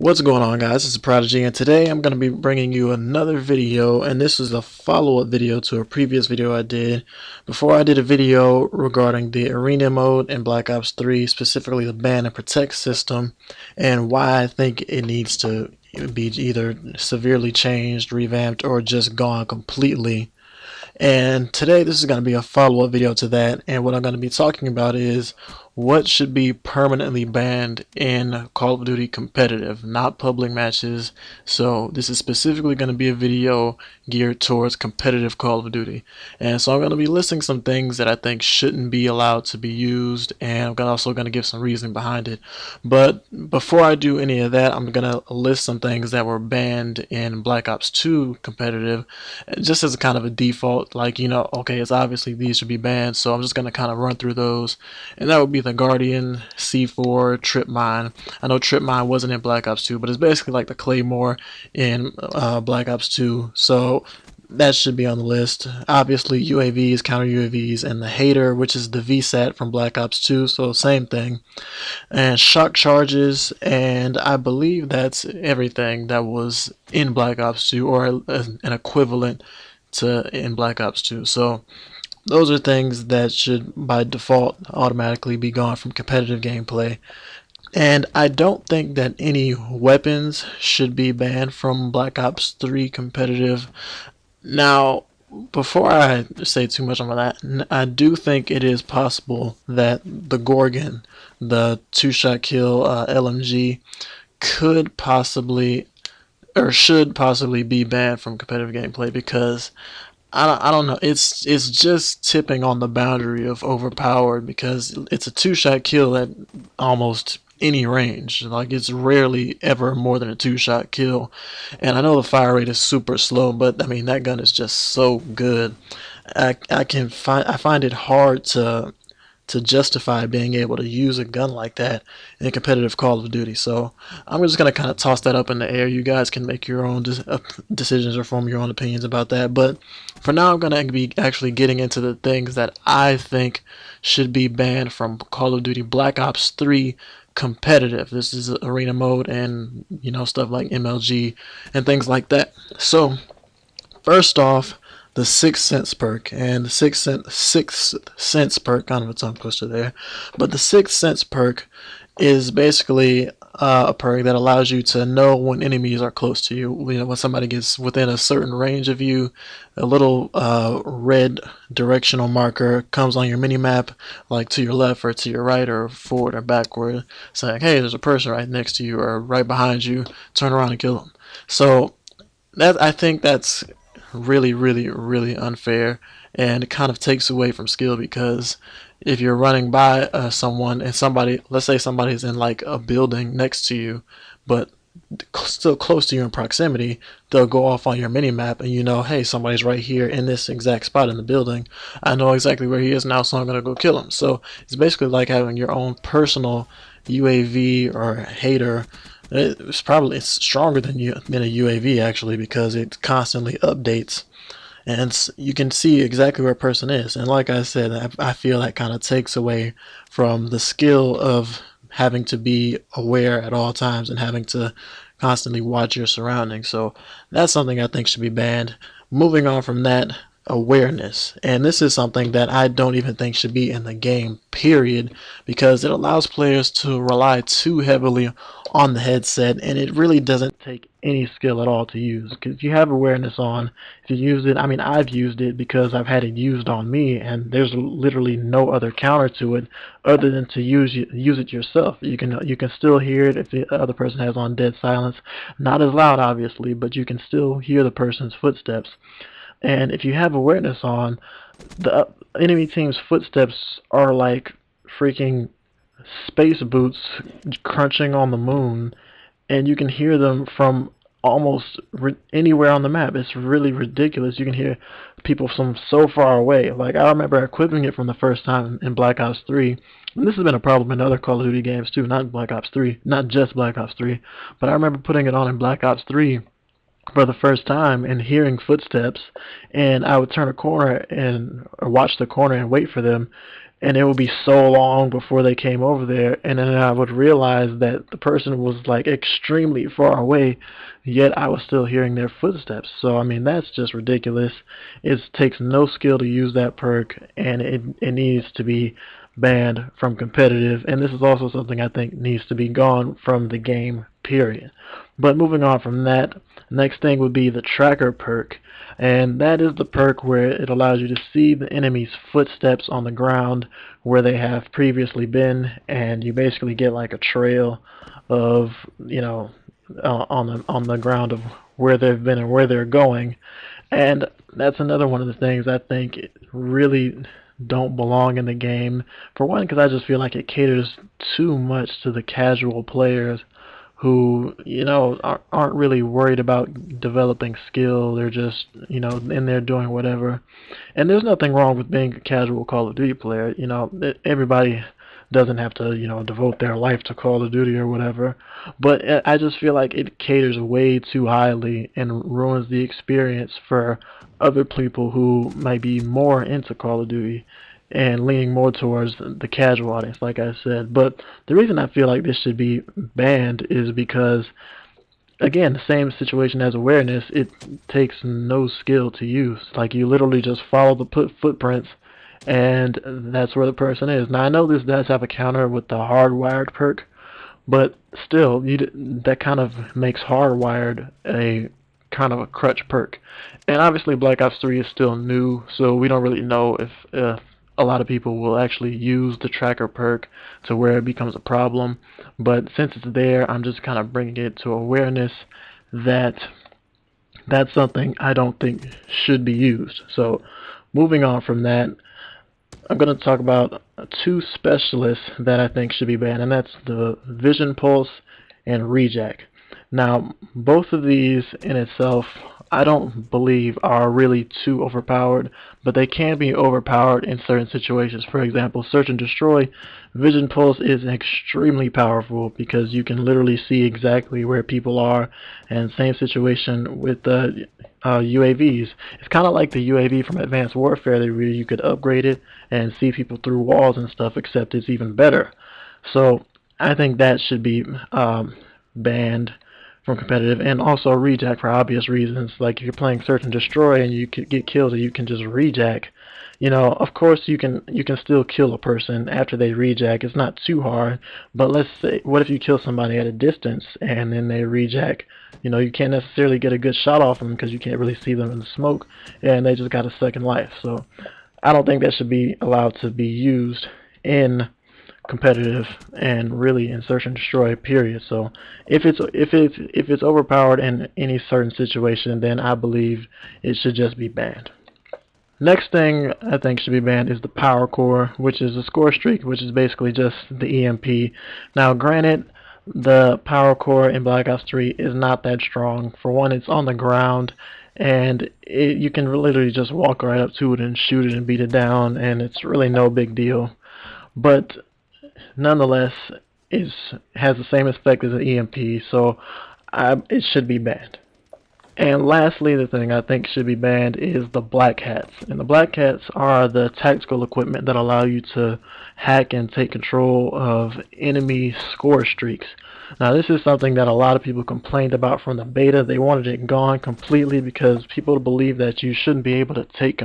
What's going on, guys? This is Prodigy, and today I'm going to be bringing you another video, and this is a follow-up video to a previous video I did. Before I did a video regarding the arena mode in Black Ops 3, specifically the ban and protect system, and why I think it needs to be either severely changed, revamped, or just gone completely. And today this is going to be a follow-up video to that, and what I'm going to be talking about is what should be permanently banned in Call of Duty competitive, not public matches. So this is specifically going to be a video geared towards competitive Call of Duty. And so I'm going to be listing some things that I think shouldn't be allowed to be used, and I'm also going to give some reasoning behind it. But before I do any of that, I'm going to list some things that were banned in Black Ops 2 competitive, just as a kind of a default, like, okay, it's obviously these should be banned, so I'm just going to kind of run through those. And that would be the Guardian, C4, Trip Mine. I know Trip Mine wasn't in Black Ops 2, but it's basically like the Claymore in Black Ops 2. So that should be on the list. Obviously, UAVs, counter UAVs, and the Hater, which is the VSAT from Black Ops 2, so same thing. And shock charges, and I believe that's everything that was in Black Ops 2, or an equivalent to in Black Ops 2. So those are things that should by default automatically be gone from competitive gameplay. And I don't think that any weapons should be banned from Black Ops 3 competitive. Now, before I say too much on that, I do think it is possible that the Gorgon, the two-shot kill LMG, could possibly or should possibly be banned from competitive gameplay, because I don't know. It's just tipping on the boundary of overpowered, because it's a two-shot kill at almost any range. Like, it's rarely ever more than a two-shot kill. And I know the fire rate is super slow, but I mean, that gun is just so good. I find it hard to justify being able to use a gun like that in competitive Call of Duty. So I'm just going to kind of toss that up in the air. You guys can make your own decisions or form your own opinions about that. But for now, I'm going to be actually getting into the things that I think should be banned from Call of Duty Black Ops 3 competitive. This is arena mode and, stuff like MLG and things like that. So first off, the Sixth Sense perk, and the Sixth Sense perk, kind of a tongue twister there, but the Sixth Sense perk is basically a perk that allows you to know when enemies are close to you. When somebody gets within a certain range of you, a little red directional marker comes on your minimap, like to your left or to your right or forward or backward, saying, hey, there's a person right next to you or right behind you, turn around and kill them. So I think that's really, really, really unfair, and it kind of takes away from skill, because if you're running by someone, and let's say somebody's in like a building next to you, but still close to you in proximity, they'll go off on your mini map, and hey, somebody's right here in this exact spot in the building. I know exactly where he is now, so I'm gonna go kill him. So it's basically like having your own personal UAV or Hater. It's stronger than a UAV, actually, because it constantly updates, and you can see exactly where a person is. And like I said, I feel that kind of takes away from the skill of having to be aware at all times and having to constantly watch your surroundings. So that's something I think should be banned. Moving on from that, awareness. And this is something that I don't even think should be in the game, period, because it allows players to rely too heavily on the headset, and it really doesn't take any skill at all to use. Because if you have awareness on, if you use it, I mean, I've used it because I've had it used on me, and there's literally no other counter to it other than to use it yourself. You can still hear it if the other person has on dead silence. Not as loud, obviously, but you can still hear the person's footsteps. And if you have awareness on, the enemy team's footsteps are like freaking space boots crunching on the moon, and you can hear them from almost anywhere on the map. It's really ridiculous. You can hear people from so far away. Like, I remember equipping it from the first time in Black Ops 3. And this has been a problem in other Call of Duty games too, not Black Ops 3, not just Black Ops 3, but I remember putting it on in Black Ops 3, for the first time and hearing footsteps, and I would turn a corner and or watch the corner and wait for them, and it would be so long before they came over there, and then I would realize that the person was like extremely far away, yet I was still hearing their footsteps. So I mean, that's just ridiculous. It takes no skill to use that perk, and it needs to be banned from competitive, and this is also something I think needs to be gone from the game, period. But moving on from that, next thing would be the tracker perk, and that is the perk where it allows you to see the enemy's footsteps on the ground where they have previously been, and you basically get like a trail of, on the ground of where they've been and where they're going. And that's another one of the things I think really don't belong in the game. For one, because I just feel like it caters too much to the casual players who, aren't really worried about developing skill. They're just, in there doing whatever. And there's nothing wrong with being a casual Call of Duty player. Everybody doesn't have to, devote their life to Call of Duty or whatever. But I just feel like it caters way too highly and ruins the experience for other people who might be more into Call of Duty and leaning more towards the casual audience, like I said. But the reason I feel like this should be banned is because, again, the same situation as awareness, it takes no skill to use. Like, you literally just follow the footprints, and that's where the person is. Now, I know this does have a counter with the hardwired perk, but still, that kind of makes hardwired a kind of a crutch perk. And obviously, Black Ops 3 is still new, so we don't really know if a lot of people will actually use the tracker perk to where it becomes a problem. But since it's there, I'm just kind of bringing it to awareness that that's something I don't think should be used. So, moving on from that, I'm going to talk about two specialists that I think should be banned, and that's the Vision Pulse and Rejack. Now, both of these in itself, I don't believe are really too overpowered, but they can be overpowered in certain situations. For example, Search and Destroy, Vision Pulse is extremely powerful because you can literally see exactly where people are, and same situation with the UAVs. It's kind of like the UAV from Advanced Warfare, where you could upgrade it and see people through walls and stuff, except it's even better. So I think that should be banned from competitive, and also rejack for obvious reasons. Like if you're playing Search and Destroy and you could get killed and you can just rejack, of course you can still kill a person after they rejack. It's not too hard, but let's say, what if you kill somebody at a distance and then they rejack? You can't necessarily get a good shot off them because you can't really see them in the smoke, and they just got a second life. So I don't think that should be allowed to be used in competitive and really in Search and Destroy, period. So if it's overpowered in any certain situation, then I believe it should just be banned. Next thing I think should be banned is the Power Core, which is a score streak, which is basically just the EMP. Now, granted, the Power Core in Black Ops 3 is not that strong. For one, it's on the ground, and you can literally just walk right up to it and shoot it and beat it down, and it's really no big deal. But nonetheless, it has the same effect as an EMP, so it should be banned. And lastly, the thing I think should be banned is the Black Hats. And the Black Hats are the tactical equipment that allow you to hack and take control of enemy score streaks. Now, this is something that a lot of people complained about from the beta. They wanted it gone completely because people believe that you shouldn't be able to take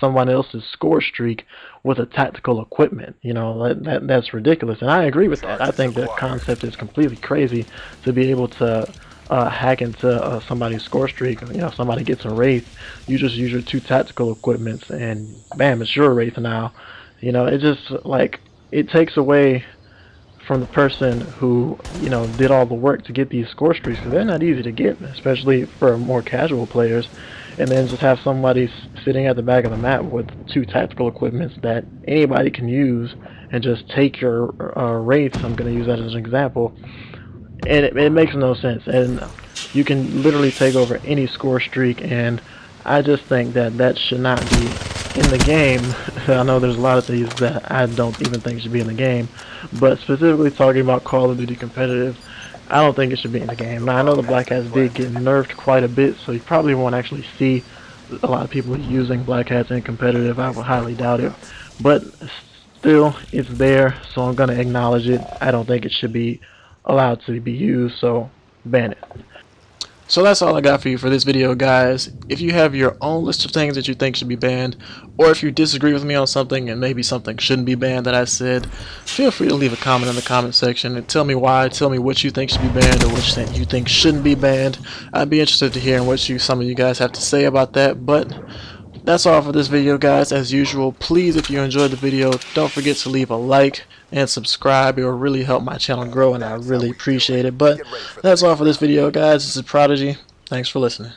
someone else's score streak with a tactical equipment. That's ridiculous, and I agree with that. I think the concept is completely crazy to be able to hack into somebody's score streak. Somebody gets a Wraith, you just use your two tactical equipments, and bam, it's your Wraith now. It just like it takes away from the person who did all the work to get these score streaks, because they're not easy to get, especially for more casual players. And then just have somebody sitting at the back of the map with two tactical equipments that anybody can use, and just take your Wraiths. I'm going to use that as an example, and it makes no sense. And you can literally take over any score streak, and I just think that should not be in the game. I know there's a lot of things that I don't even think should be in the game, but specifically talking about Call of Duty competitive, I don't think it should be in the game. Now I know the Black Hats did get nerfed quite a bit, so you probably won't actually see a lot of people using Black Hats in competitive. I would highly doubt it. But still, it's there, so I'm gonna acknowledge it. I don't think it should be allowed to be used, so ban it. So that's all I got for you for this video, guys. If you have your own list of things that you think should be banned, or if you disagree with me on something and maybe something shouldn't be banned that I said, feel free to leave a comment in the comment section and tell me why, tell me what you think should be banned or which you think shouldn't be banned. I'd be interested to hear what some of you guys have to say about that. But that's all for this video, guys. As usual, please, if you enjoyed the video, don't forget to leave a like and subscribe. It will really help my channel grow, and I really appreciate it. But that's all for this video, guys. This is Prodigy. Thanks for listening.